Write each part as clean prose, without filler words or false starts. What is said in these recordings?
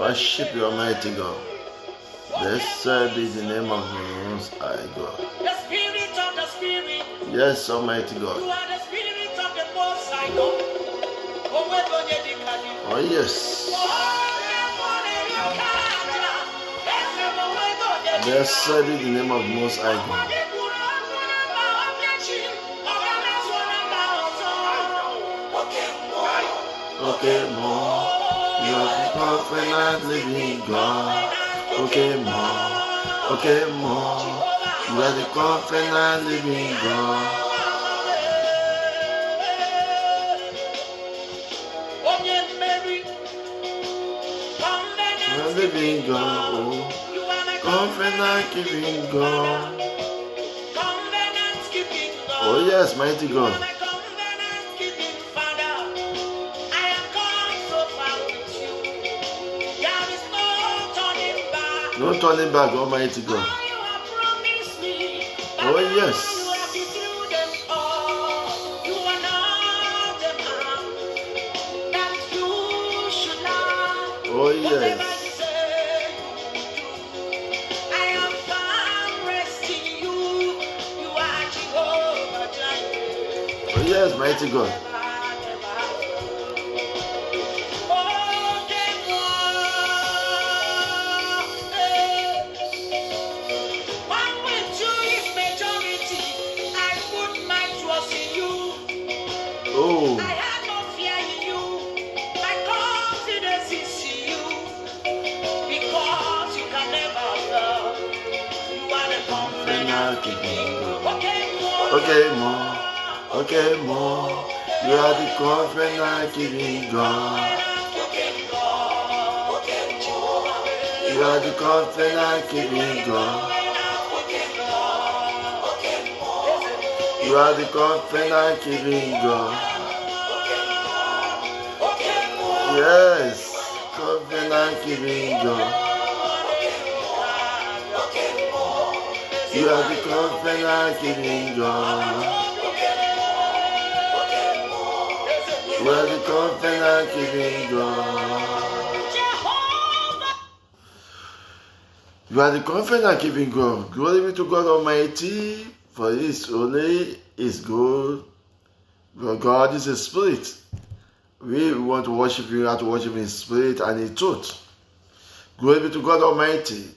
worship you, Almighty God. Blessed be the name of the Most High God. The Spirit of the Spirit. Yes, Almighty God. You are the Spirit of the Most High God. Oh, yes. Blessed be the name of the Most High God. Okay, more. You are the covenant living God. Okay, more. Okay, more. You are the covenant living God. Living God, oh, covenant keeping God. Oh yes, mighty God. No turning back, Almighty God. Oh yes. Oh yes. Oh yes, mighty God. Oh. I have no fear in you. My confidence is in you. Because you can never fail. You are the covenant keeping God. Okay, more. Okay, more. You are the covenant keeping God. You are the covenant keeping God. You are the covenant keeping God. Yes, covenant keeping God. You are the covenant keeping God. You are the covenant keeping God. You are the covenant keeping God. Glory be to God Almighty, for His only is good. God is a spirit. We want to worship Him, we have to worship in spirit and in truth. Glory be to God Almighty.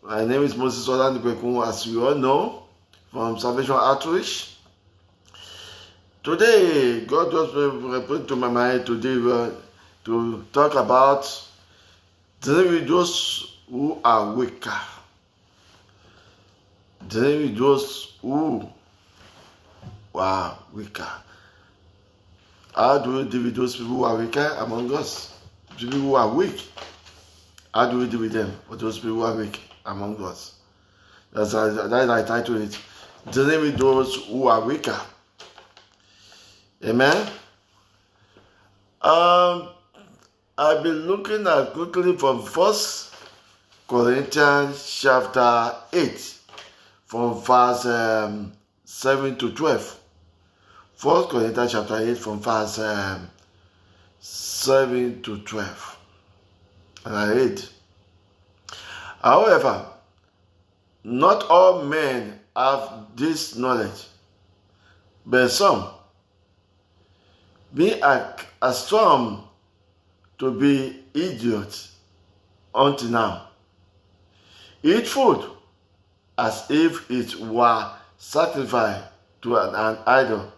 My name is Moses Olandipekun, as you all know, from Salvation Outreach. Today, God just put to my mind today to talk about dealing with those who are weaker. Dealing with those who are weaker. How do we deal with those people who are weaker among us? People who are weak. How do we deal with them? For those people who are weak among us. That's I title it. Dealing with those who are weaker. Amen. I've been looking at quickly from 1 Corinthians chapter 8, from verse 7 to 12. 1 Corinthians chapter 8 from verse 7 to 12. And I read, however, not all men have this knowledge, but some, being accustomed to be idiots until now, eat food as if it were sacrificed to an idol,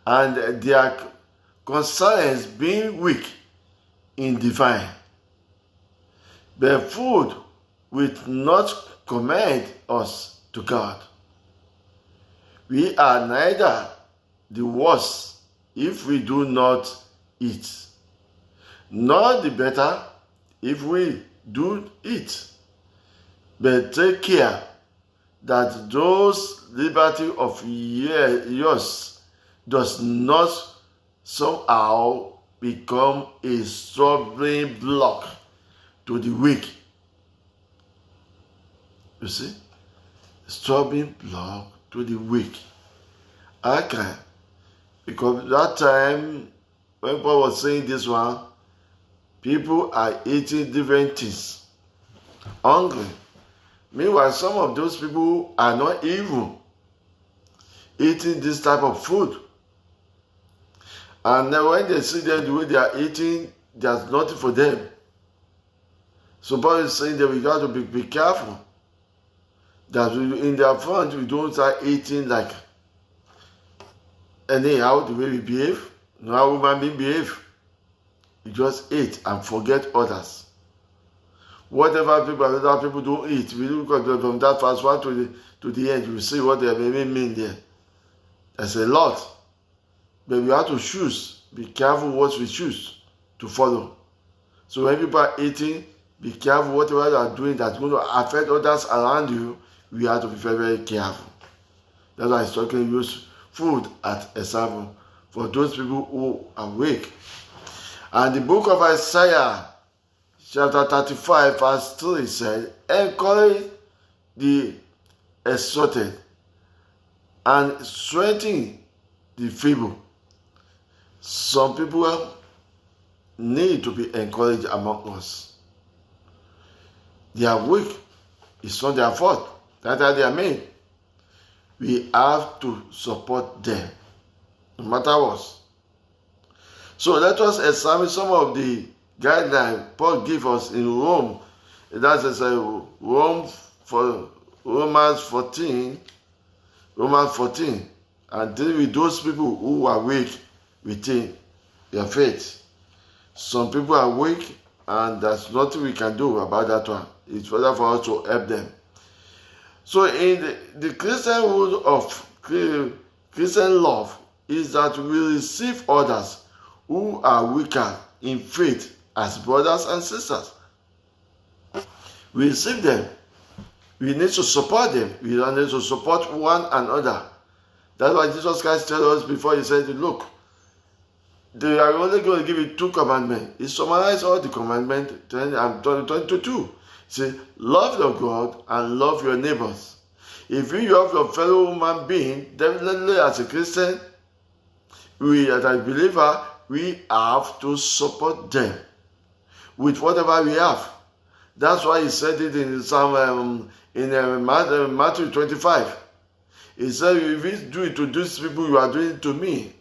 and their conscience being weak in divine. But food will not commend us to God. We are neither the worse if we do not eat, nor the better if we do eat. But take care that those liberty of yours does not somehow become a stumbling block to the weak. You see? Stumbling block to the weak. Okay. Because that time, when Paul was saying this one, people are eating different things, hungry. Meanwhile, some of those people are not even eating this type of food. And then when they see them the way they are eating, there's nothing for them. So Paul is saying that we got to be careful. That in their front, we don't start eating like anyhow the way we behave. No how human being behave. You just eat and forget others. Whatever other people don't eat, we look at from that verse 1 to the end, you will see what they may mean there. There's a lot. But we have to choose. Be careful what we choose to follow. So when people are eating, be careful whatever you are doing that's going to affect others around you. We have to be very, very careful. That's why he's talking use food as example for those people who are weak. And the book of Isaiah, chapter 35, verse 3 said, encourage the exhorted and strengthen the feeble. Some people need to be encouraged among us. They are weak. It's not their fault. That's how they are made. We have to support them, no matter what. So let us examine some of the guidelines Paul gives us in Rome. That is Romans 14, and deal with those people who are weak within their faith. Some people are weak, and there's nothing we can do about that one. It's better for us to help them. So in the Christian rule of Christian love is that we receive others who are weaker in faith as brothers and sisters. We receive them. We need to support them. We need to support one another. That's why Jesus Christ told us before he said, look, they are only going to give you 2 commandments. He summarized all the commandments, I'm turning to 2. Say, love your God and love your neighbors. If you love your fellow human being, definitely as a Christian, we as a believer, we have to support them with whatever we have. That's why he said it in Matthew 25. He said, if you do it to these people, you are doing it to me.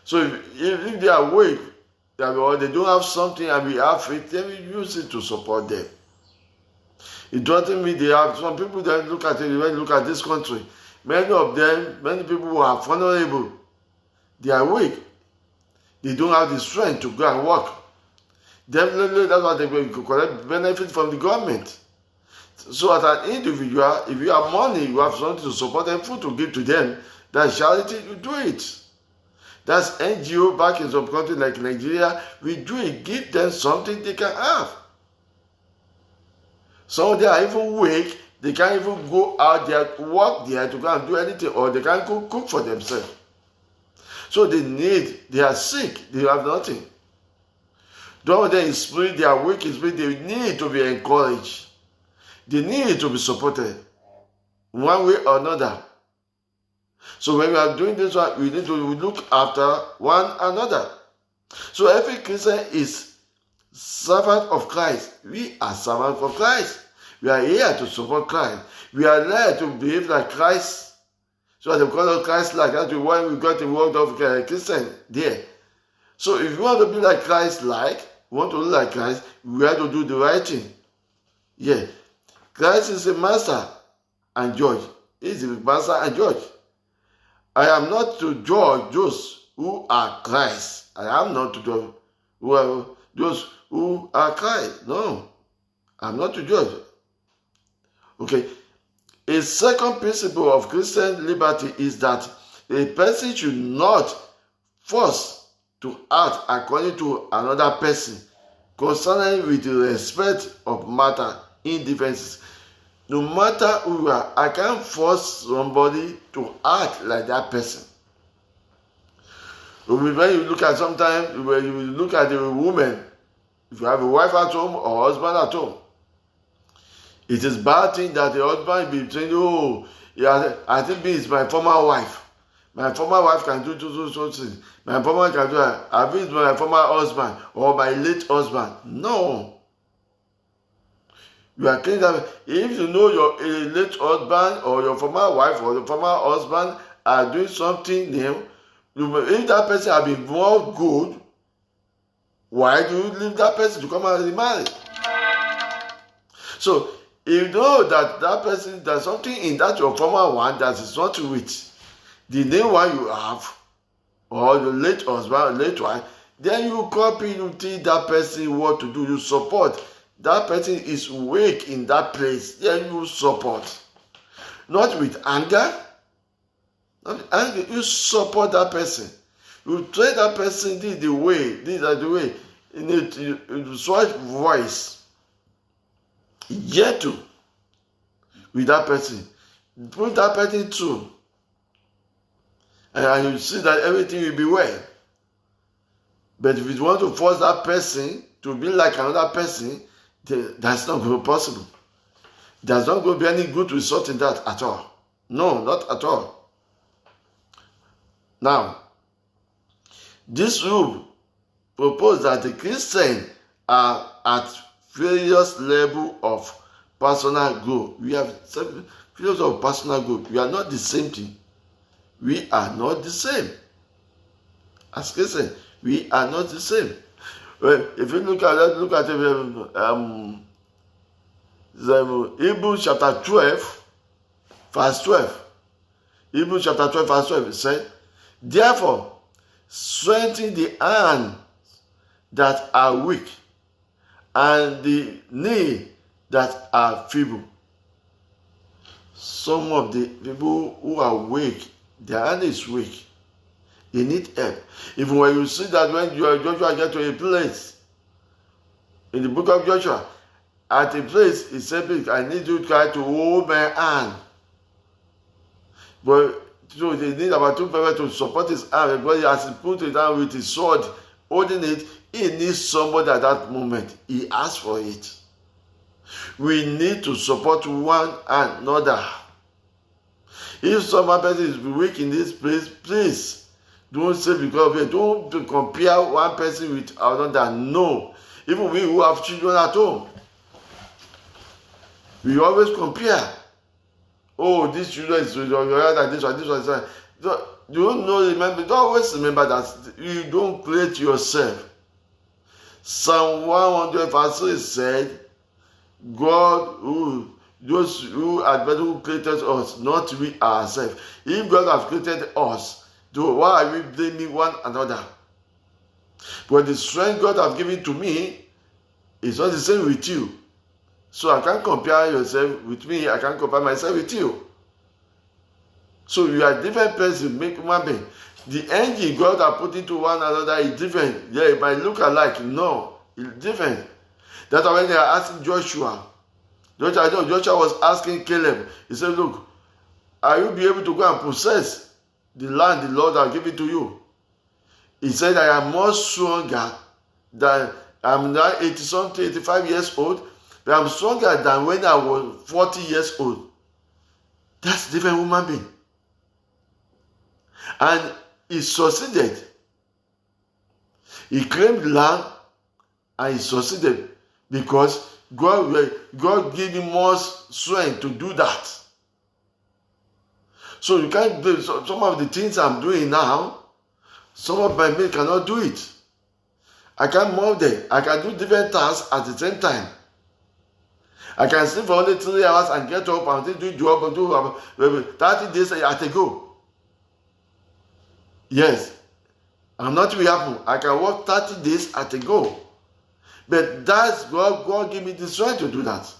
So if they are weak, or they don't have something and we have it, then we use it to support them. It doesn't mean they have. Some people that look at it, when you look at this country, many people who are vulnerable, they are weak. They don't have the strength to go and work. Definitely, that's why they will collect benefit from the government. So as an individual, if you have money, you have something to support them, food to give to them, that's charity, you do it. That's NGO back in some countries like Nigeria, we do it, give them something they can have. Some they are even weak, they can't even go out there, work there to go and do anything, or they can't cook for themselves. So they are sick, they have nothing. Don't they in spirit, they are weak in spirit, they need to be encouraged. They need to be supported, one way or another. So when we are doing this one, we need to look after one another. So every Christian is servant of Christ. We are servants of Christ. We are here to support Christ. We are there to behave like Christ. So they call us Christ like that. Why we got the word of Christian there. So if you want to be like Christ like, want to look like Christ, we have to do the right thing. Yeah. Christ is the master and judge. He is the master and judge. I am not to judge those who are Christ. I am not to judge those who are Christ. No. I'm not to judge. Okay. A second principle of Christian liberty is that a person should not force to act according to another person concerning with the respect of matter indifferences. No matter who you are, I can't force somebody to act like that person. When you look at sometimes, when you look at a woman, if you have a wife at home or husband at home, it is bad thing that the husband be saying, oh, yeah, I think it's my former wife. My former wife can do something. My former can do that. I've been my former husband or my late husband. No. You are cleaning that. If you know your late husband or your former wife or your former husband are doing something new, if that person has been more good, why do you leave that person to come and remarry? So, if you know that person, there's something in that your former one that is not with the new one you have, or your late husband or late wife, then you copy, you teach that person what to do, you support. That person is weak in that place, then you support. Not with anger. Not with anger, you support that person. You train that person the way, in such voice, gentle with that person. Put that person through. And you see that everything will be well. But if you want to force that person to be like another person, that's not going to be possible. There's not going to be any good result in that at all. No, not at all. Now, this rule proposes that the Christians are at various levels of personal growth. We have several levels of personal growth. We are not the same thing. We are not the same. As Christians, we are not the same. Well, if you look at Hebrews chapter 12, verse 12. Hebrews chapter 12, verse 12, it said, therefore, strengthen the hands that are weak, and the knees that are feeble. Some of the people who are weak, their hand is weak. They need help. Even when you see that when Joshua get to a place, in the book of Joshua, at a place, he said, I need you to try to hold my hand. But so they need about 2 people to support his hand, because he has put it down with his sword, holding it. He needs somebody at that moment. He asked for it. We need to support one another. If some person is weak in this place, please don't say because of it. Don't compare one person with another. No. Even we who have children at home, we always compare. Oh, this children is younger than this one, this one is that. Don't always remember that you don't create yourself. Psalm 100 verse 3 said, those who created us, not we ourselves. If God has created us, so why are we blaming one another? But the strength God has given to me is not the same with you. So I can't compare yourself with me, I can't compare myself with you. So you are different person, make human being. The energy God has put into one another is different. Yeah, it might look alike. No, it's different. That's why when they are asking Joshua was asking Caleb, he said, look, are you be able to go and possess the land the Lord has given to you? He said, I am more stronger than, I'm now 80-something, 85 years old, but I'm stronger than when I was 40 years old. That's different human being. And he succeeded. He claimed land and he succeeded because God gave him more strength to do that. So you can't do some of the things I'm doing now. Some of my mates cannot do it. I can't move them. I can do different tasks at the same time. I can sleep for only 3 hours and get up and do job and do 30 days at a go. Yes. I'm not really happy. I can work 30 days at a go. But that's God give me the strength to do that.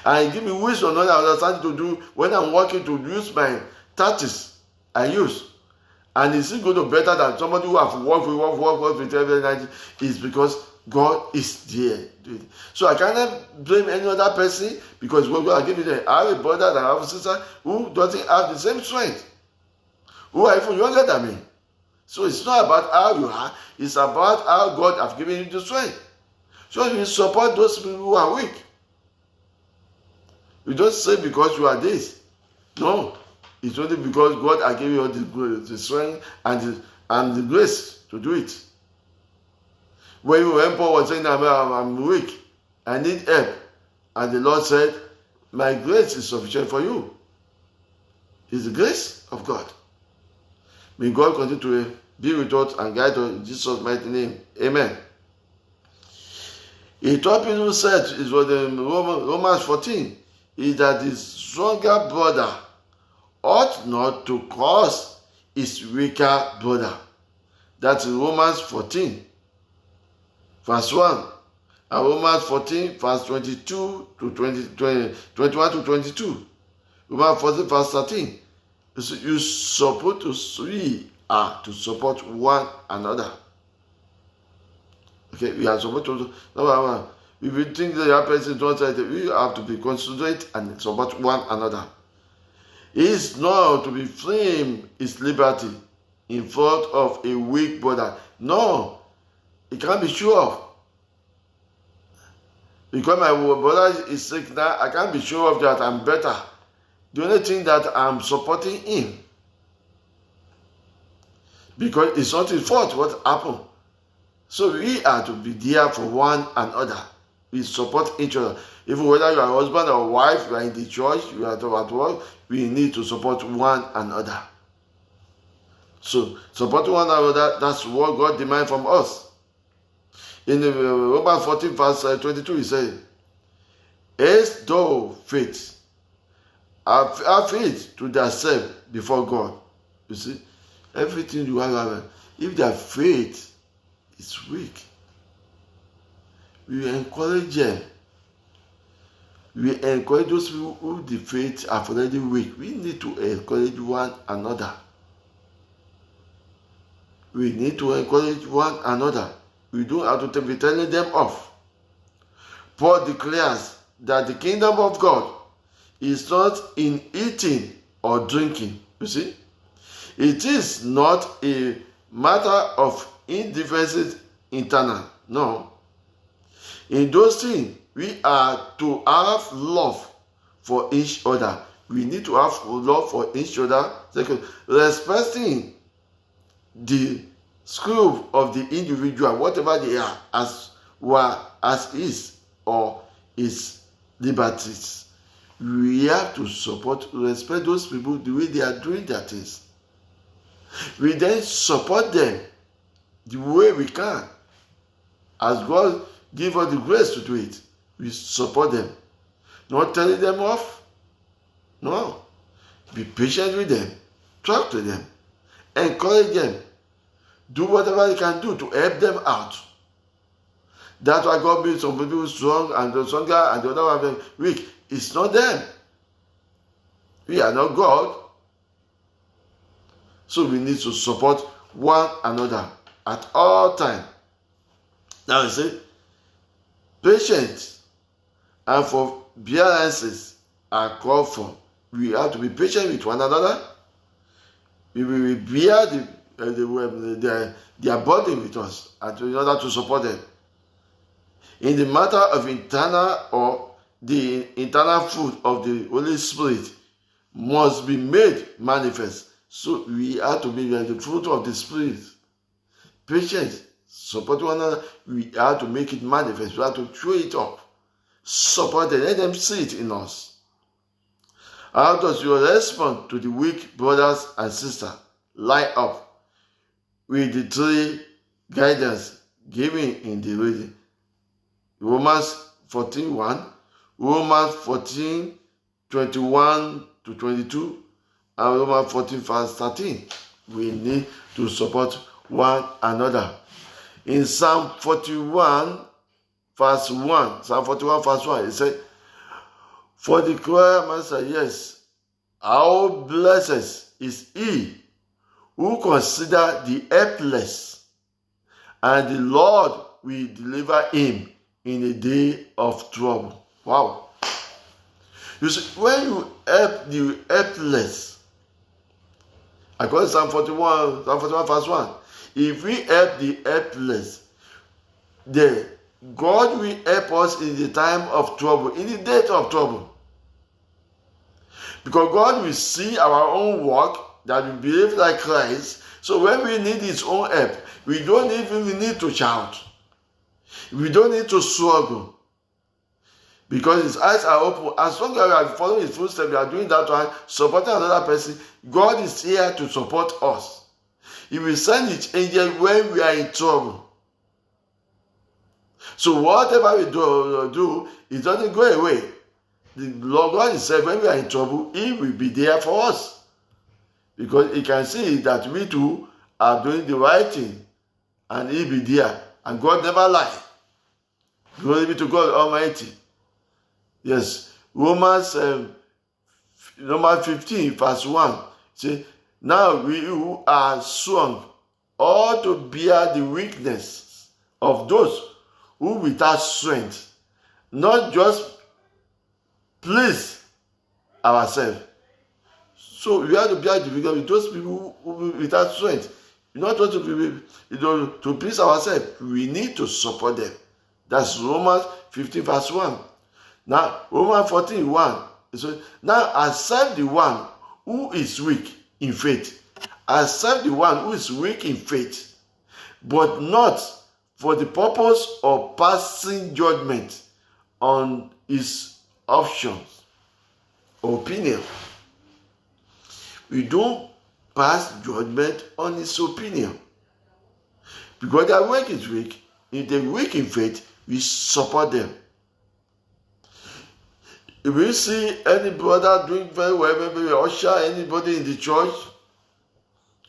And give me wisdom and understanding to do when I'm working to use my 30s. I use. And it's still going to better than somebody who has worked with every energy. Is because God is there. So I cannot blame any other person because what God has given me. I have a brother and I have a sister who doesn't have the same strength. Who are even younger than me. So it's not about how you are, it's about how God has given you the strength. So you support those people who are weak. You don't say because you are this. No. It's only because God has given you the strength and the grace to do it. When Paul was saying, I'm weak, I need help. And the Lord said, my grace is sufficient for you. It's the grace of God. May God continue to be with us and guide us in Jesus' mighty name. Amen. A topic who said is what Romans 14 is that the stronger brother ought not to curse his weaker brother. That's in Romans 14, verse 1. And Romans 14, verse 22 to 21 to 22. Romans 14, verse 13. We are to support one another. Okay, we are supposed to. If you think that your person is not right, we have to be considerate and support one another. It is not to be flame his liberty in front of a weak brother. No, it can't be sure of. Because my brother is sick now, I can't be sure of that I'm better. The only thing that I'm supporting him, because it's not his fault what happened. So we are to be there for one another. We support each other. Even whether you are a husband or wife, you are in the church, you are at work, we need to support one another. So supporting one another, that's what God demands from us. In Romans 14, verse 22, he said, as though faith, have faith to thyself before God. You see, everything you have, if their faith is weak, we encourage them. We encourage those people who the faith are already weak. We need to encourage one another. We need to encourage one another. We don't have to be telling them off. Paul declares that the kingdom of God is not in eating or drinking. You see? It is not a matter of indifference internal. No. In those things, we are to have love for each other. We need to have love for each other. Second, respecting the skill of the individual, whatever they are, as his or his liberties. We have to support, respect those people the way they are doing their things. We then support them the way we can. As God give us the grace to do it, we support them. Not telling them off. No. Be patient with them. Talk to them. Encourage them. Do whatever you can do to help them out. That's why God made some people strong and the stronger and the other one weak. It's not them. We are not God. So we need to support one another at all times. Now you see, patience and forbearances are called for. We have to be patient with one another. We will bear their burden with us and in order to support them. In the matter of internal or the internal fruit of the Holy Spirit must be made manifest. So we have to be like the fruit of the Spirit. Patience, support one another. We have to make it manifest. We have to show it up. Support it. Let them see it in us. How does your response to the weak brothers and sisters line up with the three guidance given in the reading? Romans 14:1, Romans 14:21 to 22, and Romans 14 verse 13. We need to support one another. In Psalm 41 verse 1, it said, for the choir master, yes, how blessed is he who consider the helpless, and the Lord will deliver him in a day of trouble. Wow. You see, when you help the helpless, according to Psalm 41 verse 1, if we help the helpless, then God will help us in the time of trouble, in the day of trouble. Because God will see our own work, that we behave like Christ. So when we need his own help, we don't even need to shout. We don't need to struggle. Because his eyes are open. As long as we are following his footsteps, we are doing that one, supporting another person, God is here to support us. He will send his angel when we are in trouble. So whatever we do, it doesn't go away. The Lord God himself, when we are in trouble, he will be there for us. Because he can see that we too are doing the right thing. And he will be there. And God never lies. Glory be to God Almighty. Yes. Romans 15 verse 1. Say, now we who are strong ought to bear the weakness of those who without strength, not just please ourselves. So we have to bear the weakness of those people who without strength. Not just to please ourselves. We need to support them. That's Romans 15 verse 1. Now, Romans 14 1. So, now accept the one who is weak in faith. Accept the one who is weak in faith, but not for the purpose of passing judgment on his options, opinion. We don't pass judgment on his opinion. Because their work is weak. If they're weak in faith, we support them. If we see any brother doing very well, maybe we usher anybody in the church,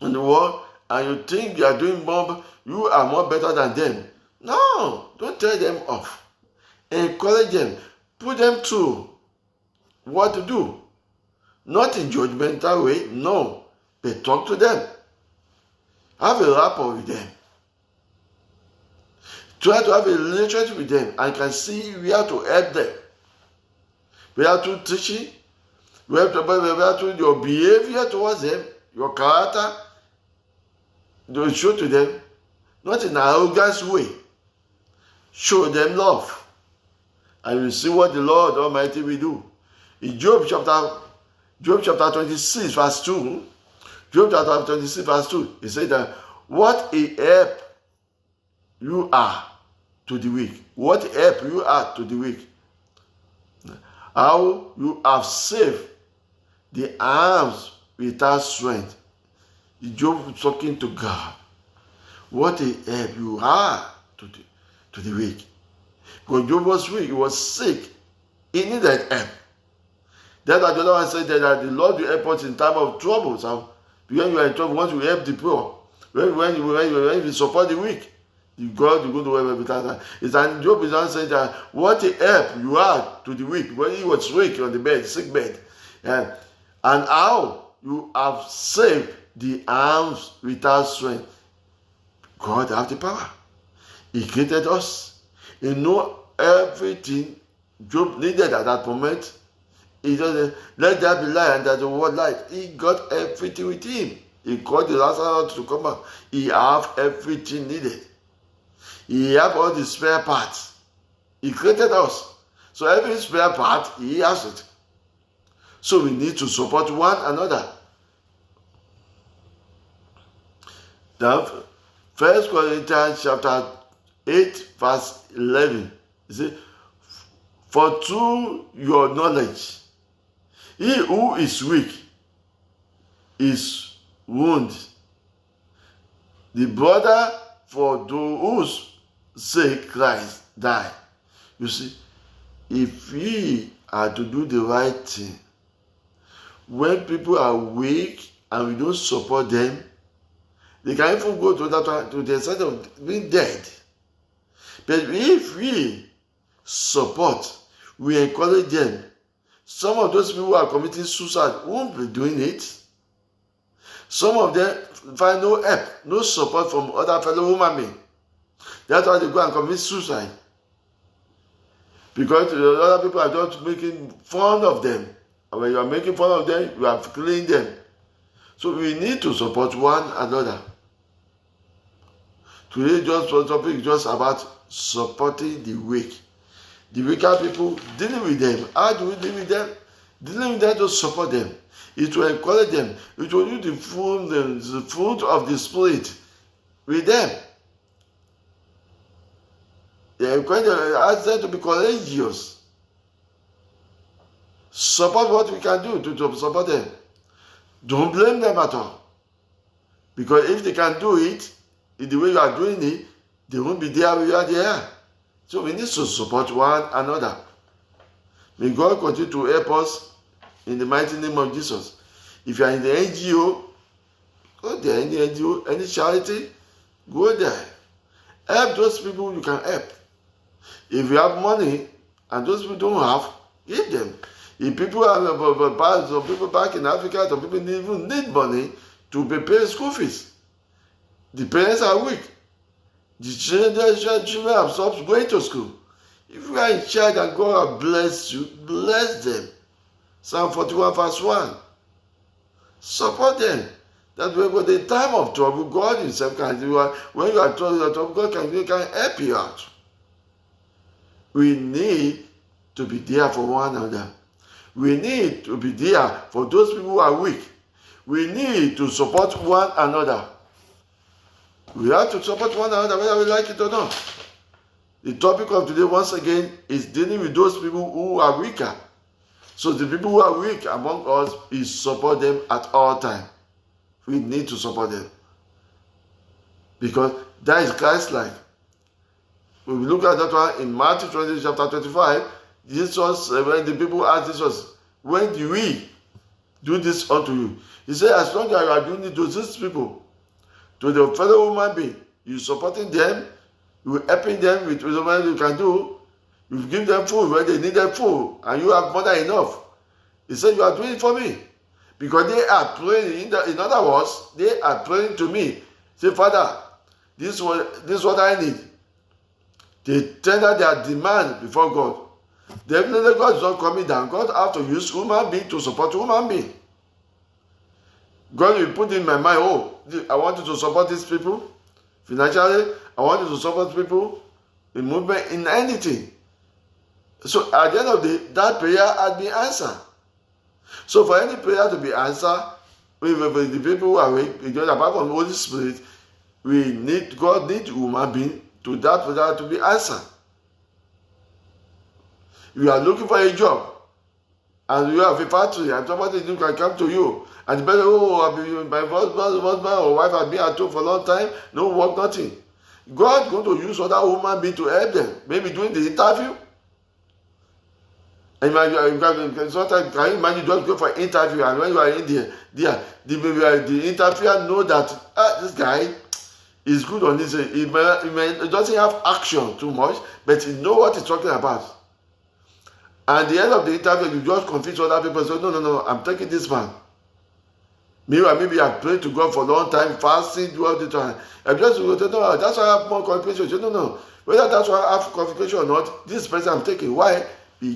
in the world, and you think you are doing more, you are more better than them. No, don't tell them off. Encourage them. Put them through what to do. Not in judgmental way, no. But talk to them. Have a rapport with them. Try to have a relationship with them and can see where to help them. Where to teaching, where to your behavior towards them, your character. Don't show to them, not in an arrogant way. Show them love. And you see what the Lord Almighty will do. In Job chapter 26 verse 2, Job chapter 26 verse 2, he said that, what a help you are to the weak. What help you are to the weak. How you have saved the arms without strength. Job was talking to God. What a help you are to the weak. Because Job was weak, he was sick. He needed help. That's why the other one said that the Lord will help us in time of trouble. So when you are in trouble, once you help the poor, when you support the weak, God will go to wherever without that. Job is not saying that what a help you are to the weak when he was weak on the bed, sick bed. And how you have saved the arms without strength. God has the power. He created us. He knows everything Job needed at that moment. He just let there be light and there's the word light. He got everything with him. He called the Lazarus to come out. He have everything needed. He have all the spare parts. He created us. So every spare part, he has it. So we need to support one another. Now, 1 Corinthians chapter 8 verse 11. It says, for through your knowledge, he who is weak is wounded. The brother for those sake Christ died. You see, if we are to do the right thing, when people are weak and we don't support them, they can even go to that one, to the side of being dead. But if we support, we encourage them, some of those people who are committing suicide won't be doing it. Some of them find no help, no support from other fellow human beings. That's why they go and commit suicide. Because the other people are just making fun of them. And when you are making fun of them, you are killing them. So we need to support one another. Today, topic is just about supporting the weak. The weaker people, dealing with them. How do we deal with them? Dealing with them to support them. It will encourage them. It will use the fruit of the Spirit with them. They ask them to be courageous. Support what we can do to support them. Don't blame them at all. Because if they can do it in the way you are doing it, they won't be there where they are. So we need to support one another. May God continue to help us in the mighty name of Jesus. If you are in the NGO, go there. Any NGO, any charity, go there. Help those people you can help. If you have money and those people don't have, give them. If people have some people back in Africa, some people even need money to pay school fees. The parents are weak. The children have stopped going to school. If you are in charge and God has blessed you, bless them. Psalm 41 verse 1. Support them. That way, when the time of trouble, God himself can do it. When you are trouble, God can help you out. We need to be there for one another. We need to be there for those people who are weak. We need to support one another. We have to support one another whether we like it or not. The topic of today, once again, is dealing with those people who are weaker. So the people who are weak among us, is support them at all times. We need to support them. Because that is Christ-like. When we look at that one in Matthew 20, chapter 25, Jesus, when the people asked Jesus, when do we do this unto you? He said, as long as you are doing it to these people, to the fellow human being, you supporting them, you helping them with whatever you can do, you give them food when they need their food, and you have more than enough. He said, you are doing it for me. Because they are praying, in other words, they are praying to me. Say, Father, this is what I need. They tender their demand before God. Definitely God is not coming down. God has to use human being to support human being. God will put in my mind, oh, I want you to support these people financially. I want you to support people in movement, in anything. So at the end of the day, that prayer has been answered. So for any prayer to be answered, with the people who are weak, because apart from the Holy Spirit, God needs human being to that prayer to be answered. You are looking for a job, and you have a factory, and somebody can come to you, and the person, oh, my husband or wife has been at home for a long time, no work, nothing. God is going to use other human being to help them, maybe during the interview. Sometimes can you imagine just go for an interview, and when you are in there, the interviewer know that this guy is good on this. He doesn't have action too much, but he know what he's talking about. At the end of the interview, you just confuse other people. So no, I'm taking this man. Maybe I prayed to God for a long time, fasting throughout the time. I just go to no, that's why I have more qualification. So no, whether that's why I have qualification or not, this person I'm taking. Why?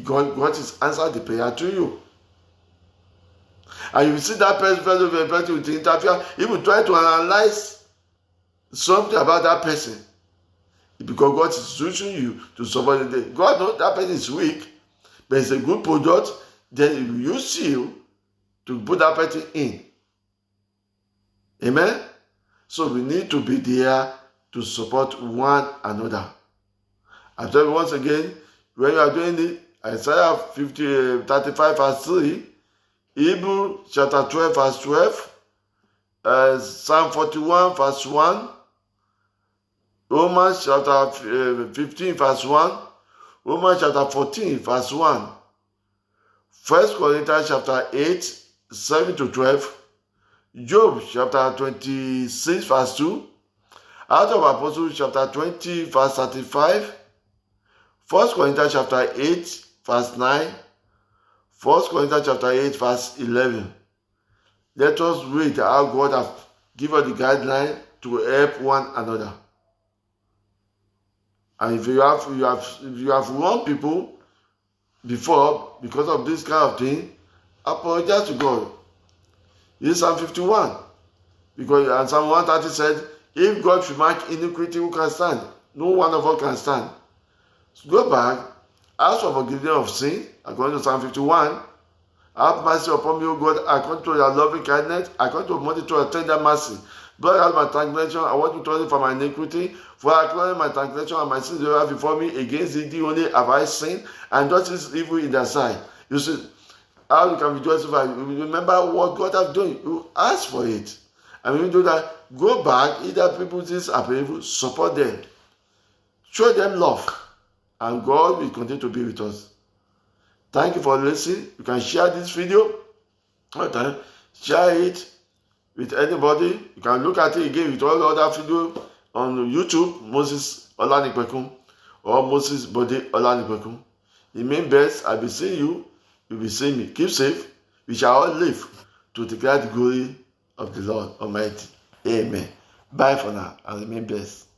God has answered the prayer to you. And you see that person with the interviewer, he will try to analyze something about that person. Because God is using you to support it. God knows that person is weak, but it's a good product, then he will use you to put that person in. Amen? So we need to be there to support one another. I tell you once again, when you are doing it, Isaiah 35 verse 3, Hebrews chapter 12 verse 12, Psalm 41 verse 1, Romans chapter 15 verse 1, Romans chapter 14 verse 1, 1 Corinthians chapter 8, 7 to 12, Job chapter 26 verse 2, Acts of Apostles chapter 20 verse 35, 1 Corinthians chapter 8 verse 9, 1 Corinthians chapter 8 verse 11. Let us read how God has given the guideline to help one another. And if you have wronged people before because of this kind of thing, apologize to God. This is Psalm 51. Because Psalm 130 said, if God should mark iniquity, who can stand? No one of us can stand. So go back, ask for forgiveness of sin, according to Psalm 51, Have mercy upon me, O God, according to your loving kindness, according to your tender mercy. Blot out my transgression, I want to turn from my iniquity. For I acknowledge my transgression and my sins before me. Against thee only have I sinned, and that is evil in thy sight. You see, how you can be justified? You remember what God has done. You ask for it. And when you do that, go back. Either people things are painful, support them. Show them love. And God will continue to be with us. Thank you for listening. You can share this video. Okay. Share it with anybody. You can look at it again with all the other videos on YouTube, Moses Olanipekun or Moses Bode Olanipekun. It means best, I will see you, you will see me. Keep safe. We shall all live to declare the glory of the Lord Almighty. Amen. Bye for now and remain blessed.